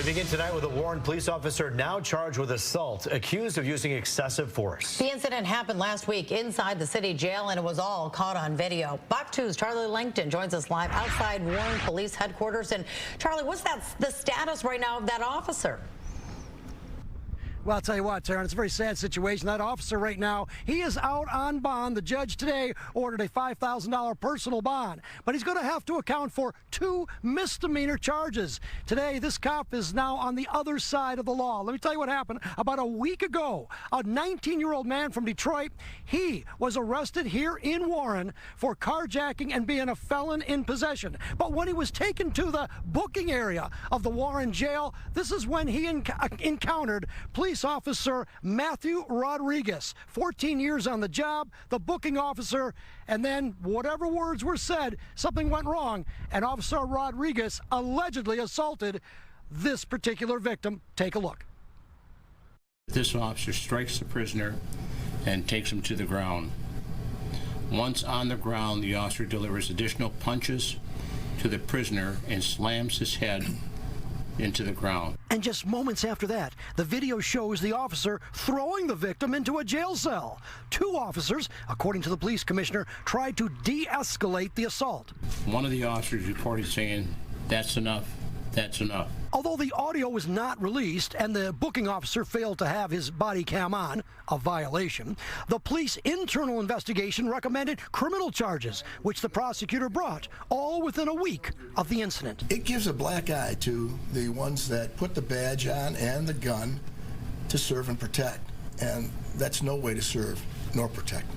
begin tonight with a Warren police officer now charged with assault, accused of using excessive force. The incident happened last week inside the city jail, and it was all caught on video. Fox 2's Charlie Langton joins us live outside Warren Police Headquarters. And Charlie, what's the status right now of that officer? Well, I'll tell you what, Taryn, it's a very sad situation. That officer right now, he is out on bond. The judge today ordered a $5,000 personal bond, but he's going to have to account for 2 misdemeanor charges. Today, this cop is now on the other side of the law. Let me tell you what happened. About a week ago, a 19-year-old man from Detroit, he was arrested here in Warren for carjacking and being a felon in possession. But when he was taken to the booking area of the Warren jail, this is when he encountered police officer Matthew Rodriguez, 14 years on the job, the booking officer, and then whatever words were said, something went wrong, and Officer Rodriguez allegedly assaulted this particular victim. Take a look. This officer strikes the prisoner and takes him to the ground. Once on the ground, the officer delivers additional punches to the prisoner and slams his head into the ground. And just moments after that, the video shows the officer throwing the victim into a jail cell. 2 officers, according to the police commissioner, tried to de-escalate the assault. One of the officers reported saying, "That's enough, that's enough." Although the audio was not released and the booking officer failed to have his body cam on, a violation, the police internal investigation recommended criminal charges, which the prosecutor brought, all within a week of the incident. It gives a black eye to the ones that put the badge on and the gun to serve and protect, and that's no way to serve nor protect.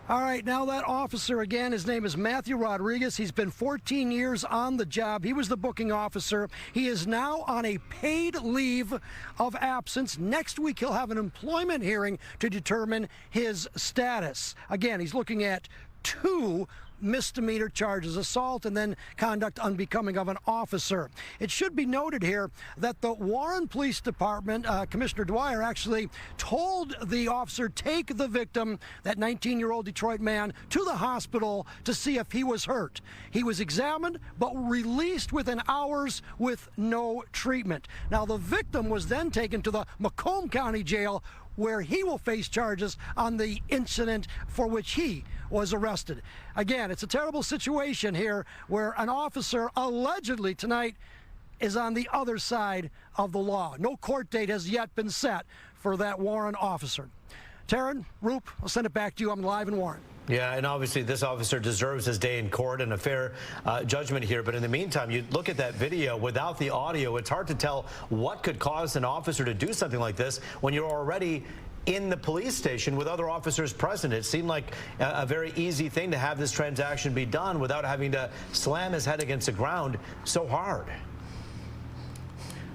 All right, now that officer again, his name is Matthew Rodriguez. He's been 14 years on the job. He was the booking officer. He is now on a paid leave of absence. Next week, he'll have an employment hearing to determine his status. Again, he's looking at 2 misdemeanor charges, assault and then conduct unbecoming of an officer. It should be noted here that the Warren Police Department, Commissioner Dwyer actually told the officer, take the victim, that 19-year-old Detroit man, to the hospital to see if he was hurt. He was examined but released within hours with no treatment. Now, the victim was then taken to the Macomb County Jail, where he will face charges on the incident for which he was arrested. Again, it's a terrible situation here where an officer allegedly tonight is on the other side of the law. No court date has yet been set for that Warren officer. Taryn, Roop, I'll send it back to you. I'm live in Warren. Yeah, and obviously this officer deserves his day in court and a fair judgment here. But in the meantime, you look at that video without the audio, it's hard to tell what could cause an officer to do something like this when you're already in the police station with other officers present. It seemed like a very easy thing to have this transaction be done without having to slam his head against the ground so hard.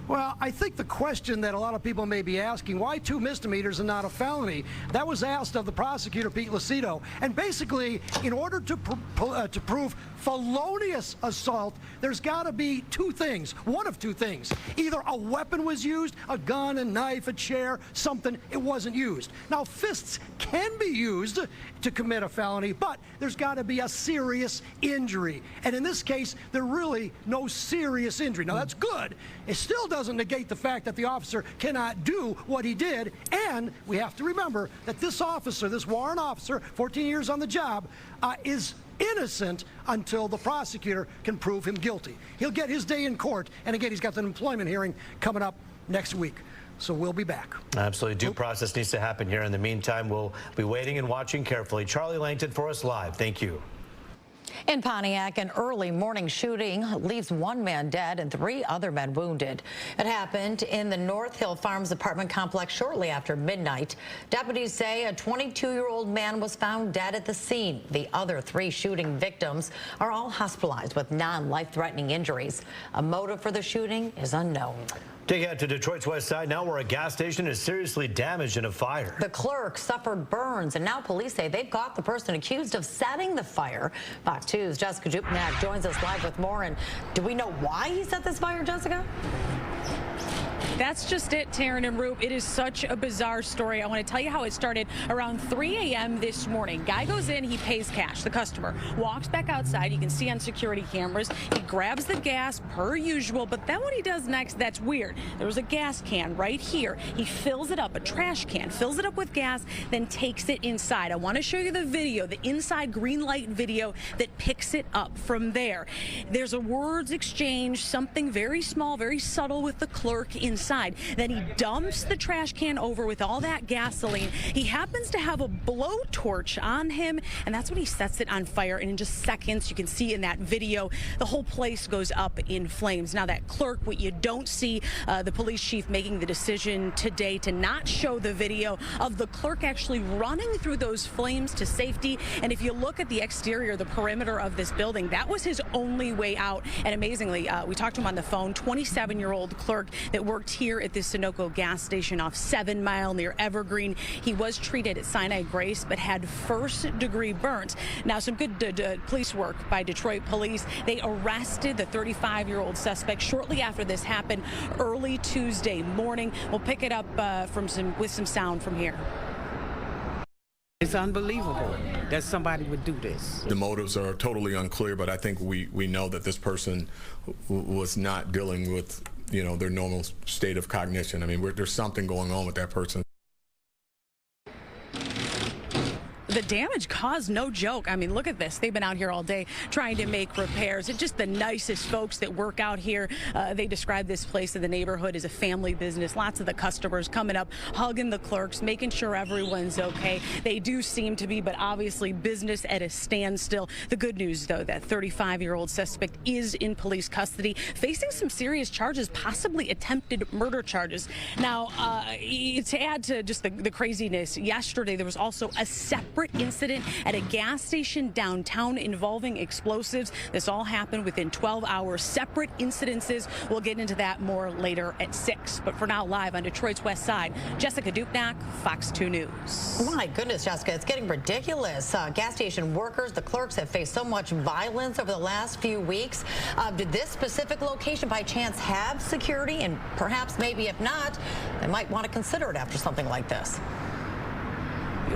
Well, I think the question that a lot of people may be asking, why 2 misdemeanors and not a felony? That was asked of the prosecutor, Pete Lucido. And basically, in order to prove felonious assault, there's got to be 2 things, one of 2 things. Either a weapon was used, a gun, a knife, a chair, something, it wasn't used. Now, fists can be used to commit a felony, but there's got to be a serious injury. And in this case, there's really no serious injury. Now, that's good. It still doesn't negate the fact that the officer cannot do what he did. And we have to remember that this officer, this Warren officer, 14 years on the job, is innocent until the prosecutor can prove him guilty. He'll get his day in court. And again, he's got an employment hearing coming up next week. So we'll be back. Absolutely. Due process needs to happen here. In the meantime, we'll be waiting and watching carefully. Charlie Langton for us live. Thank you. In Pontiac, an early morning shooting leaves 1 man dead and 3 other men wounded. It happened in the North Hill Farms apartment complex shortly after midnight. Deputies say a 22-year-old man was found dead at the scene. The other 3 shooting victims are all hospitalized with non-life-threatening injuries. A motive for the shooting is unknown. Take out to Detroit's west side now, where a gas station is seriously damaged in a fire. The clerk suffered burns, and now police say they've got the person accused of setting the fire. Fox 2's Jessica Jupnak joins us live with more. And do we know why he set this fire, Jessica? That's just it, Taryn and Roop. It is such a bizarre story. I want to tell you how it started around 3 a.m. this morning. Guy goes in, he pays cash. The customer walks back outside. You can see on security cameras. He grabs the gas per usual, but then what he does next, that's weird. There was a gas can right here. He fills it up, a trash can, fills it up with gas, then takes it inside. I want to show you the video, the inside green light video that picks it up from there. There's a words exchange, something very small, very subtle with the clerk inside. Then he dumps the trash can over with all that gasoline. He happens to have a blowtorch on him, and that's when he sets it on fire. And in just seconds, you can see in that video, the whole place goes up in flames. Now that clerk, what you don't see, the police chief making the decision today to not show the video of the clerk actually running through those flames to safety. And if you look at the exterior, the perimeter of this building, that was his only way out. And amazingly, we talked to him on the phone, 27-year-old clerk that worked here at the Sunoco gas station off 7 Mile near Evergreen. He was treated at Sinai Grace, but had first-degree burns. Now, some good police work by Detroit police. They arrested the 35-year-old suspect shortly after this happened early Tuesday morning. We'll pick it up with some sound from here. It's unbelievable that somebody would do this. The motives are totally unclear, but I think we know that this person was not dealing with, you know, their normal state of cognition. I mean, there's something going on with that person. The damage caused, no joke. I mean, look at this. They've been out here all day trying to make repairs. It's just the nicest folks that work out here. They describe this place in the neighborhood as a family business. Lots of the customers coming up, hugging the clerks, making sure everyone's okay. They do seem to be, but obviously business at a standstill. The good news, though, that 35-year-old suspect is in police custody, facing some serious charges, possibly attempted murder charges. Now, to add to just the craziness, yesterday there was also a separate incident at a gas station downtown involving explosives. This all happened within 12 hours. Separate incidences. We'll get into that more later at 6. But for now, live on Detroit's West Side, Jessica Dupnack, Fox 2 News. My goodness, Jessica, it's getting ridiculous. Gas station workers, the clerks have faced so much violence over the last few weeks. Did this specific location by chance have security? And perhaps maybe if not, they might want to consider it after something like this.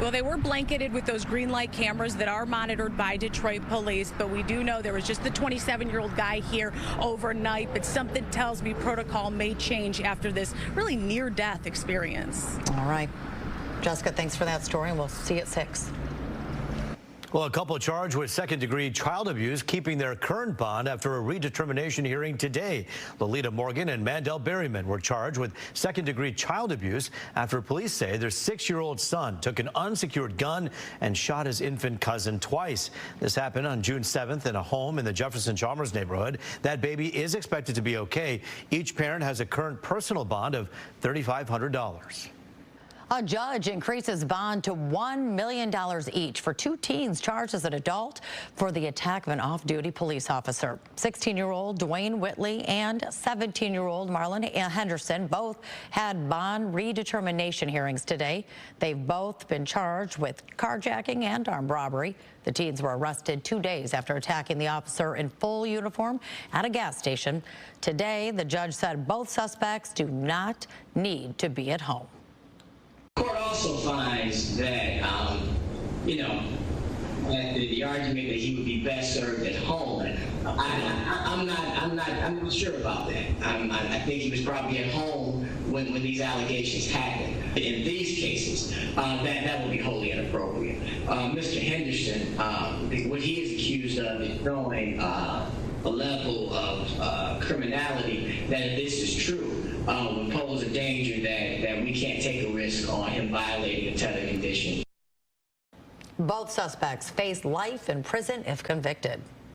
Well, they were blanketed with those green light cameras that are monitored by Detroit police, but we do know there was just the 27-year-old guy here overnight, but something tells me protocol may change after this really near-death experience. All right. Jessica, thanks for that story, and we'll see you at 6. Well, a couple charged with second-degree child abuse keeping their current bond after a redetermination hearing today. Lolita Morgan and Mandel Berryman were charged with second-degree child abuse after police say their 6-year-old son took an unsecured gun and shot his infant cousin twice. This happened on June 7th in a home in the Jefferson Chalmers neighborhood. That baby is expected to be okay. Each parent has a current personal bond of $3,500. A judge increases bond to $1 million each for 2 teens charged as an adult for the attack of an off-duty police officer. 16-year-old Dwayne Whitley and 17-year-old Marlon Henderson both had bond redetermination hearings today. They've both been charged with carjacking and armed robbery. The teens were arrested 2 days after attacking the officer in full uniform at a gas station. Today, the judge said both suspects do not need to be at home. The court also finds that, that the argument that he would be best served at home. I'm not sure about that. I think he was probably at home when these allegations happened. In these cases, that would be wholly inappropriate. Mr. Henderson, what he is accused of is showing a level of criminality that, if this is true, would pose a danger that we can't take a risk on him violating the tether condition. Both suspects face life in prison if convicted.